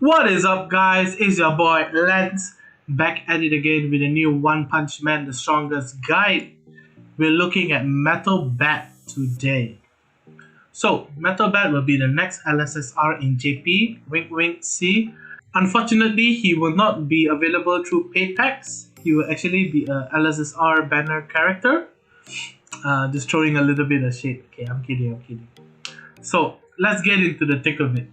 What is up, guys? It's your boy Lance back at it again with a new One Punch Man the Strongest guide. We're looking at Metal Bat today. So, Metal Bat will be the next LSSR in JP. Wink wink, see. Unfortunately, he will not be available through paid packs. He will actually be a LSSR Banner character. Just throwing a little bit of shade. Okay, I'm kidding. So, let's get into the thick of it.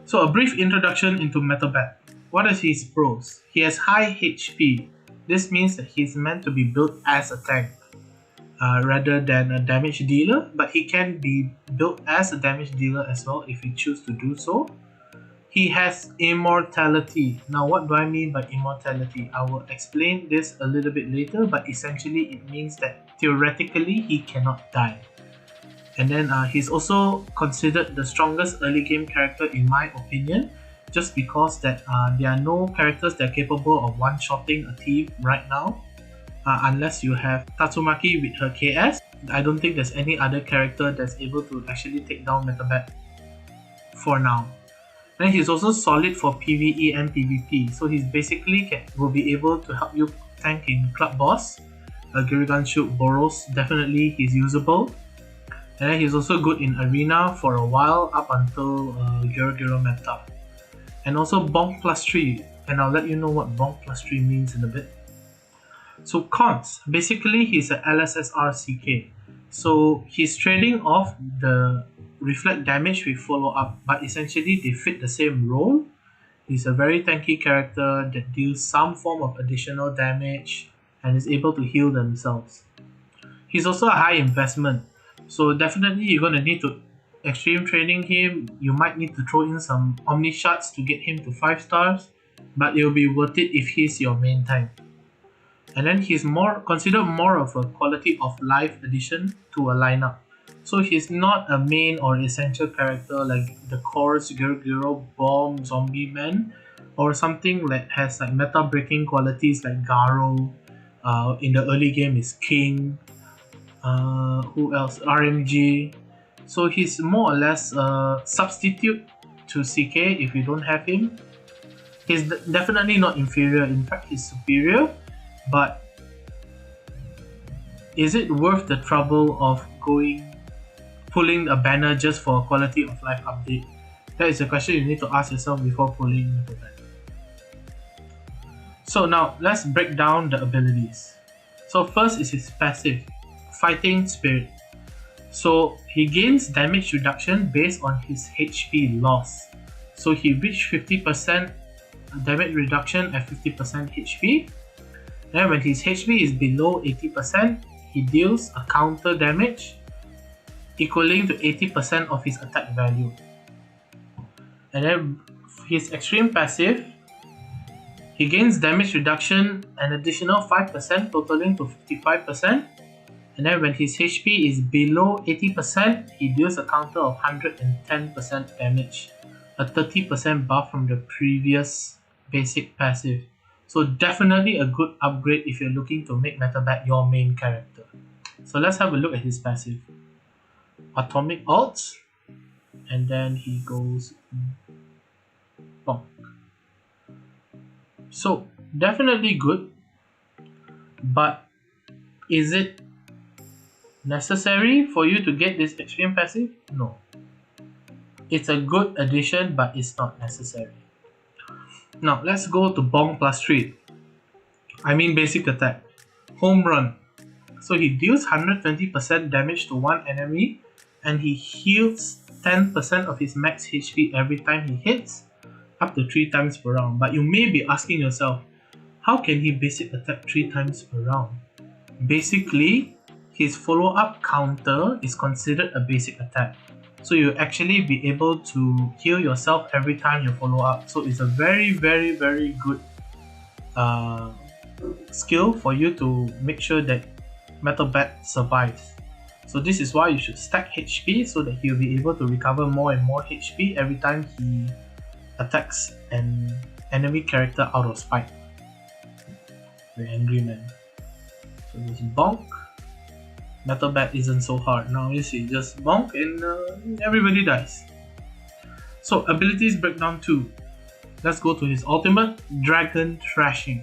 So a brief introduction into Metal Bat. What are his pros? He has high HP. This means that he's meant to be built as a tank rather than a damage dealer, but he can be built as a damage dealer as well if you choose to do so. He has immortality. Now what do I mean by immortality? I will explain this a little bit later, but essentially it means that theoretically he cannot die. And then he's also considered the strongest early game character in my opinion, just because that there are no characters that are capable of one-shotting a team right now, unless you have Tatsumaki with her KS. I don't think there's any other character that's able to actually take down Metal Bat for now. And he's also solid for PvE and PvP, so he's basically will be able to help you tank in Club Boss, Girigan Shoot, Boros, definitely he's usable. And then he's also good in Arena for a while up until Giro meta. And also Bonk plus 3, and I'll let you know what Bonk plus 3 means in a bit. So cons, basically he's a LSSR CK. So he's trading off the reflect damage with follow up, but essentially they fit the same role. He's a very tanky character that deals some form of additional damage and is able to heal themselves. He's also a high investment. So definitely you're going to need to extreme training him. You might need to throw in some Omni shots to get him to 5 stars, but it will be worth it if he's your main tank. And then he's considered more of a quality of life addition to a lineup. So he's not a main or essential character like the Course, Giro, Bomb, Zombie Man, or something that has like meta breaking qualities like Garo. In the early game is King. Who else? RMG. So he's more or less a substitute to CK if you don't have him. He's definitely not inferior, in fact he's superior, but is it worth the trouble of pulling a banner just for a quality of life update? That is a question you need to ask yourself before pulling the banner. So now let's break down the abilities. So first is his passive, Fighting Spirit. So he gains damage reduction based on his HP loss. So he reached 50% damage reduction at 50% HP. Then when his HP is below 80%, he deals a counter damage equaling to 80% of his attack value. And then his extreme passive, he gains damage reduction an additional 5% totaling to 55%. And then when his HP is below 80%, he deals a counter of 110% damage, a 30% buff from the previous basic passive. So definitely a good upgrade if you're looking to make Metal Bat your main character. So let's have a look at his passive. Atomic Ult, and then he goes bonk. So definitely good, but is it necessary for you to get this extreme passive? No. It's a good addition, but it's not necessary. Now let's go to Bonk plus 3. I mean basic attack. Home Run. So he deals 120% damage to one enemy, and he heals 10% of his max HP every time he hits, up to 3 times per round. But you may be asking yourself, how can he basic attack 3 times per round? Basically, his follow-up counter is considered a basic attack. So you actually be able to heal yourself every time you follow up. So it's a very good skill for you to make sure that Metal Bat survives. So this is why you should stack HP so that he'll be able to recover more and more HP every time he attacks an enemy character out of spite. The Angry Man. So this bonk. Metal Bat isn't so hard. Now you see, just bonk and everybody dies. So abilities breakdown 2. Let's go to his ultimate, Dragon Thrashing.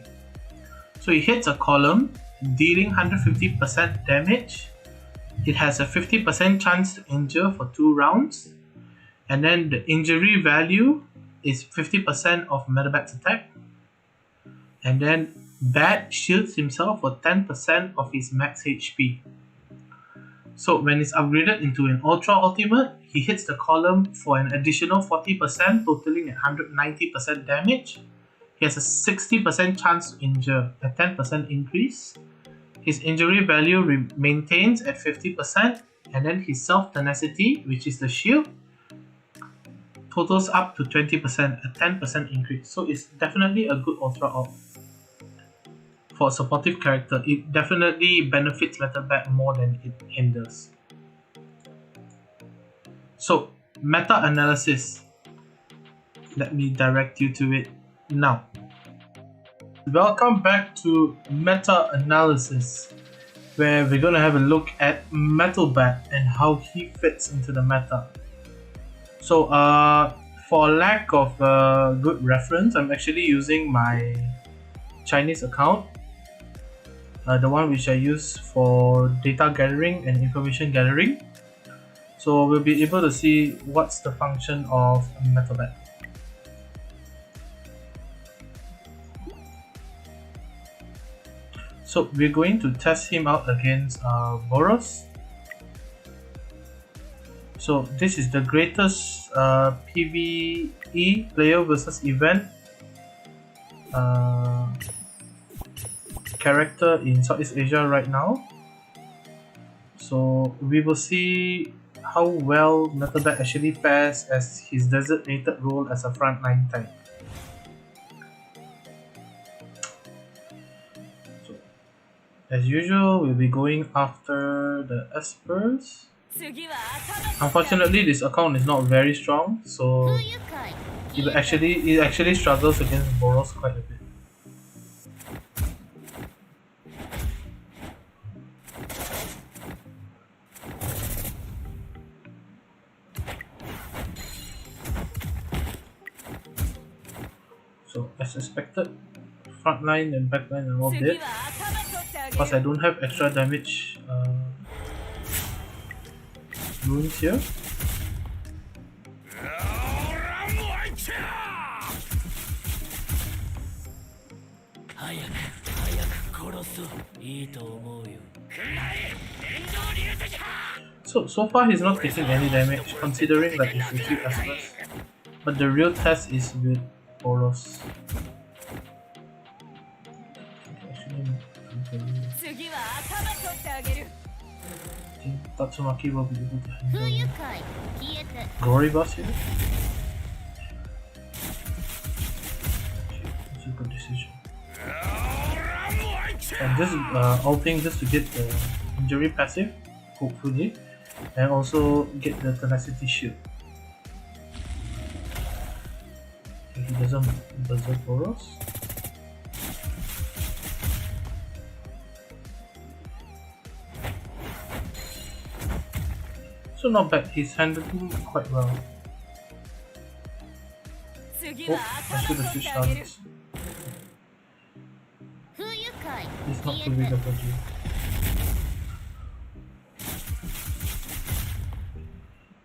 So he hits a column, dealing 150% damage. It has a 50% chance to injure for 2 rounds. And then the injury value is 50% of Metalbat's attack. And then Bat shields himself for 10% of his max HP. So when it's upgraded into an Ultra Ultimate, he hits the column for an additional 40%, totaling at 190% damage. He has a 60% chance to injure, a 10% increase. His injury value maintains at 50%, and then his self-tenacity, which is the shield, totals up to 20%, a 10% increase. So it's definitely a good Ultra Ult. For a supportive character, it definitely benefits Metalbat more than it hinders. So, meta-analysis. Let me direct you to it now. Welcome back to meta-analysis, where we're going to have a look at Metalbat and how he fits into the meta. So, for lack of good reference, I'm actually using my Chinese account. The one which I use for data gathering and information gathering. So we'll be able to see what's the function of Metalbat. So we're going to test him out against Boros. So this is the greatest PvE player versus event character in Southeast Asia right now. So we will see how well Metalbat actually fares as his designated role as a frontline tank. So, as usual, we'll be going after the Espers. Unfortunately, this account is not very strong, so it actually struggles against Boros quite a bit. So as expected, front line and back line are all dead. Plus I don't have extra damage runes here. So far he's not taking any damage considering that he's received Espers. But the real test is with Boros. I think Tatsumaki will be able to handle Glory Boss here. That's a good decision. And this ulting just to get the injury passive, hopefully, and also get the tenacity shield. He doesn't berserk Boros. So not bad, he's handling quite well. Oh, I should have switched targets. He's not too big of a deal.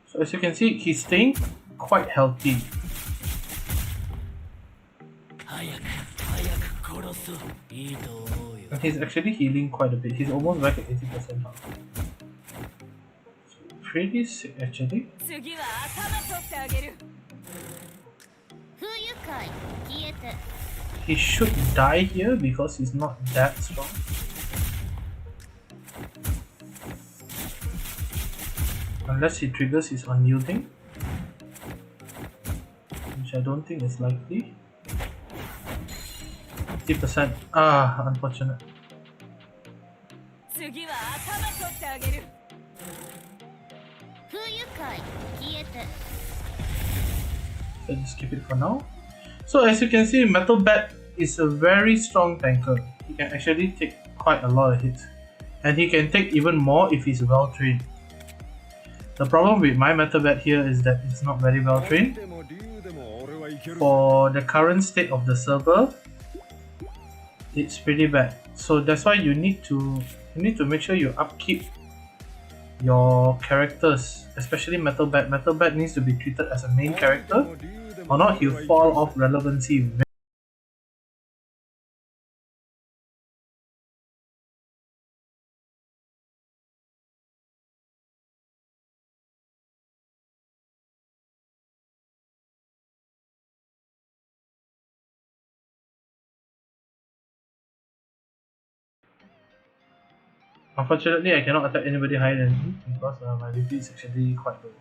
So as you can see, he's staying quite healthy. And he's actually healing quite a bit. He's almost back at 80% now. So pretty sick actually. He should die here because he's not that strong. Unless he triggers his unyielding, which I don't think is likely. 50%. Ah, unfortunate. So just keep it for now. So as you can see, Metalbat is a very strong tanker. He can actually take quite a lot of hits. And he can take even more if he's well trained. The problem with my meta bat here is that it's not very well trained. For the current state of the server, it's pretty bad. So that's why you need to make sure you upkeep your characters, especially Metal Bat. Metal Bat needs to be treated as a main character, or not he'll fall off relevancy. Unfortunately, I cannot attack anybody higher than me because my BP is actually quite low.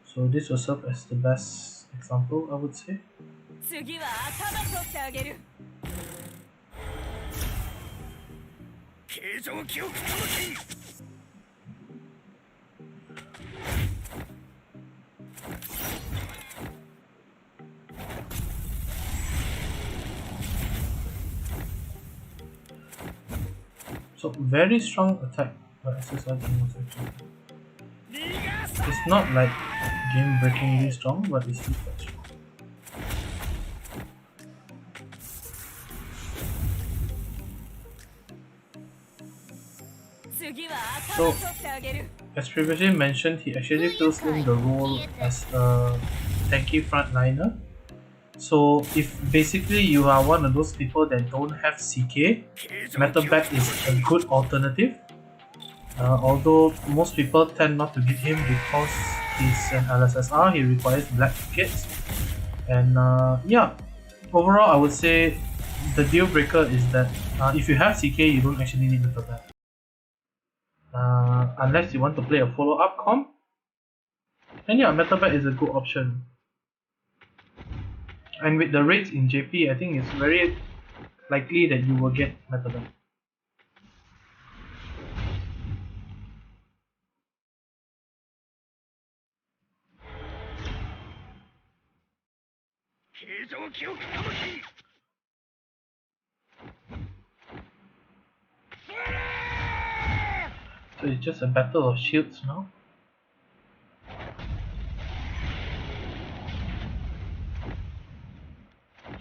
So this will serve as the best example, I would say. So very strong attack by SSR Banner actually. It's not like game breakingly strong, but it's still quite strong. So as previously mentioned, he actually fills in the role as a tanky frontliner. So if basically you are one of those people that don't have CK, Metal Bat is a good alternative. Although most people tend not to get him because he's an LSSR, he requires black tickets. And yeah, overall I would say the deal breaker is that if you have CK, you don't actually need Metal Bat. Unless you want to play a follow-up comp. And yeah, Metal Bat is a good option. And with the rates in JP, I think it's very likely that you will get Metal Bat. So it's just a battle of shields now.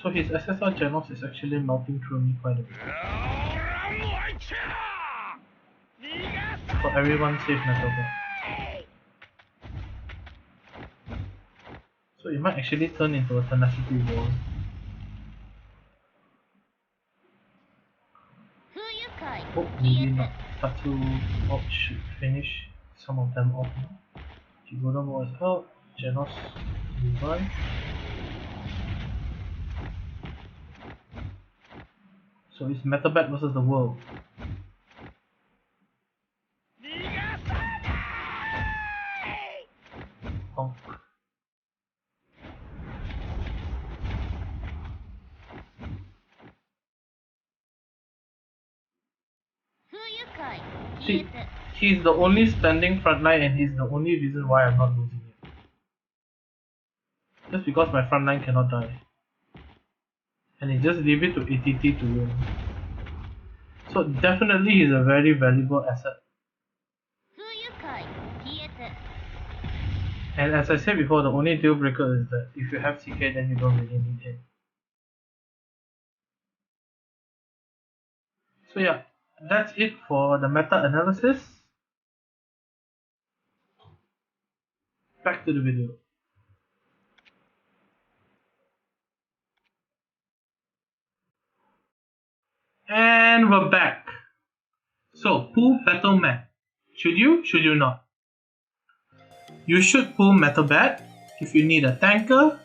So his SSR Genos is actually melting through me quite a bit. So everyone save Metal Bat. So it might actually turn into a tenacity wall. Oh, maybe not. Tatsu should finish some of them off now. Jigoda was out, Genos revive. So it's Metal Bat versus the world. Bonk. See, he's the only standing frontline and he's the only reason why I'm not losing it. Just because my frontline cannot die. And he just leave it to ATT to win. So definitely he's a very valuable asset. And as I said before, the only deal breaker is that if you have CK, then you don't really need him. So yeah, that's it for the meta analysis. Back to the video. And we're back. So pull Betal Mad. Should you? Should you not? You should pull Metal Bat if you need a tanker,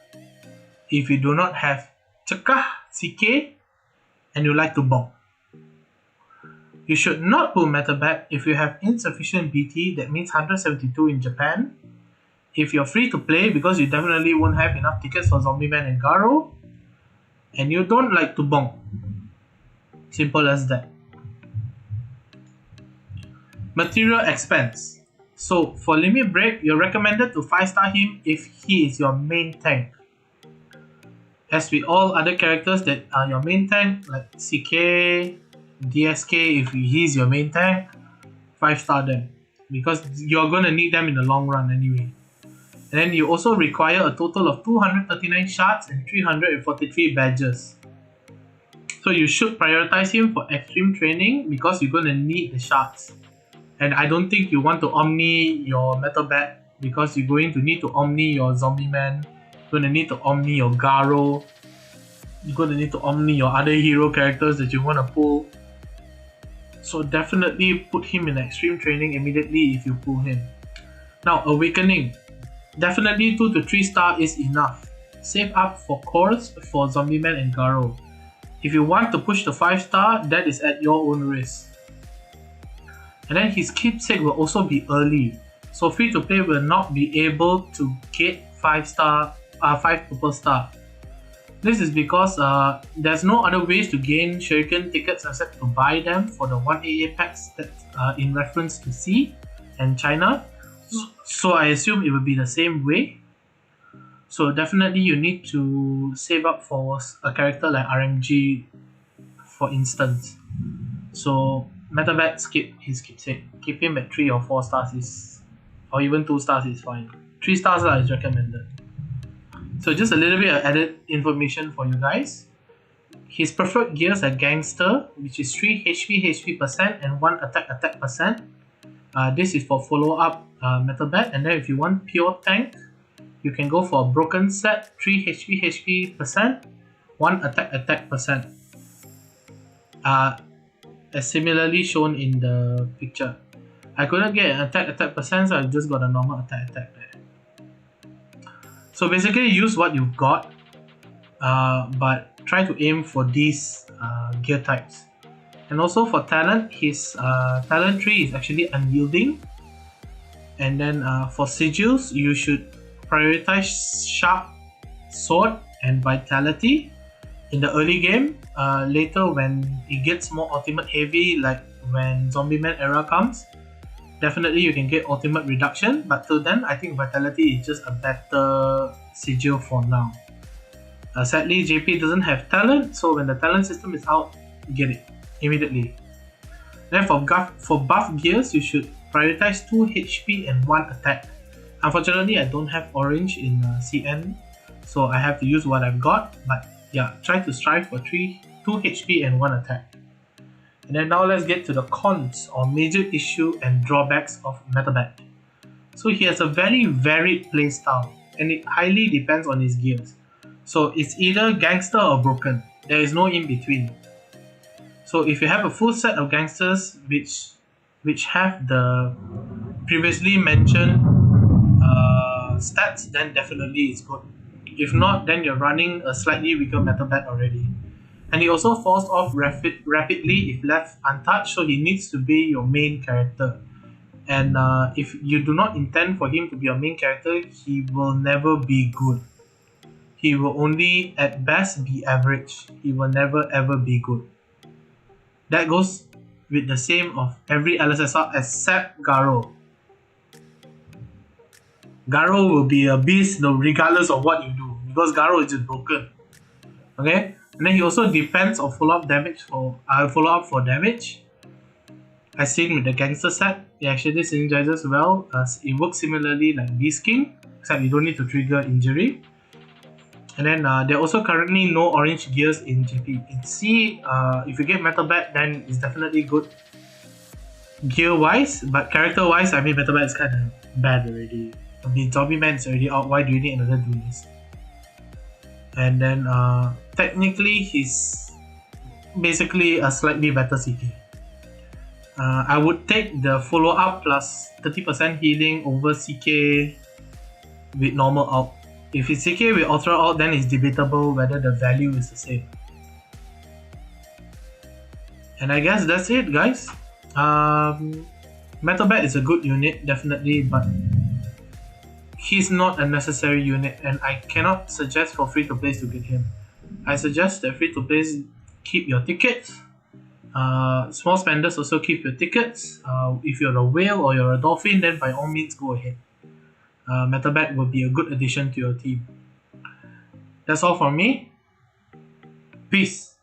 if you do not have Chaka, CK, and you like to bonk. You should not pull Metal Bat if you have insufficient BT, that means 172 in Japan. If you're free to play because you definitely won't have enough tickets for Zombie Man and Garo, and you don't like to bonk. Simple as that. Material expense. So for Limit Break, you're recommended to 5-star him if he is your main tank. As with all other characters that are your main tank, like CK, DSK, if he's your main tank, 5-star them. because you're going to need them in the long run anyway. And then you also require a total of 239 shards and 343 badges. So you should prioritize him for extreme training because you're going to need the shards. And I don't think you want to Omni your Metal Bat because you're going to need to Omni your Zombie Man. You're going to need to Omni your Garo. You're going to need to Omni your other hero characters that you want to pull. So definitely put him in extreme training immediately if you pull him. Now, Awakening. Definitely 2 to 3 star is enough. Save up for cores for Zombie Man and Garo. If you want to push the 5 star, that is at your own risk. And then his keepsake will also be early. So free to play will not be able to get 5 purple star. This is because there's no other ways to gain Shuriken tickets except to buy them for the 1AA packs that in reference to C and China. So I assume it will be the same way. So definitely you need to save up for a character like RMG, for instance. So Metabat, skip his keepsake. Keep him at 3 or 4 stars or even 2 stars is fine. 3 stars is recommended. So just a little bit of added information for you guys. His preferred gears are Gangster, which is 3 HP percent and 1 attack percent. This is for follow-up Metal Bat. And then if you want pure tank, you can go for a broken set, 3 HP percent, 1 attack percent. As similarly shown in the picture. I couldn't get an attack percent, so I just got a normal attack there. So basically use what you've got, but try to aim for these gear types. And also for talent, his talent tree is actually unyielding. And then for sigils, you should prioritize sharp, sword, and vitality in the early game. Later when it gets more ultimate heavy, like when Zombie Man era comes, definitely you can get ultimate reduction, but till then I think vitality is just a better sigil for now. Sadly JP doesn't have talent, so when the talent system is out, get it immediately. Then for buff gears, you should prioritize 2 HP and 1 attack. Unfortunately I don't have orange in CN, so I have to use what I've got, but yeah, try to strive for 2 HP and 1 attack. And then now let's get to the cons or major issue and drawbacks of Metabat. So he has a very varied playstyle and it highly depends on his gears. So it's either Gangster or Broken. There is no in between. So if you have a full set of Gangsters which have the previously mentioned stats, then definitely it's good. If not, then you're running a slightly weaker Metabat already. And he also falls off rapidly if left untouched, so he needs to be your main character. And if you do not intend for him to be your main character, he will never be good. He will only at best be average. He will never ever be good. That goes with the same of every LSSR except Garo. Garo will be a beast regardless of what you do, because Garo is just broken. Okay? And then he also depends on follow-up for damage. As seen with the Gangster set, it actually synergizes well as it works similarly like Beast King, except you don't need to trigger injury. And then there are also currently no orange gears in GP. In C, if you get Metal Bat, then it's definitely good gear-wise, but character-wise, I mean Metal Bat is kind of bad already. I mean Zombie Man is already out, why do you need another duelist? And then technically he's basically a slightly better CK. I would take the follow-up plus 30% healing over CK with normal out. If it's CK with Ultra out, then it's debatable whether the value is the same. And I guess that's it, guys. Metal Bat is a good unit, definitely, but he's not a necessary unit, and I cannot suggest for free-to-plays to get him. I suggest that free-to-plays keep your tickets. Small spenders also keep your tickets. If you're a whale or you're a dolphin, then by all means go ahead. Metal Bat will be a good addition to your team. That's all from me. Peace.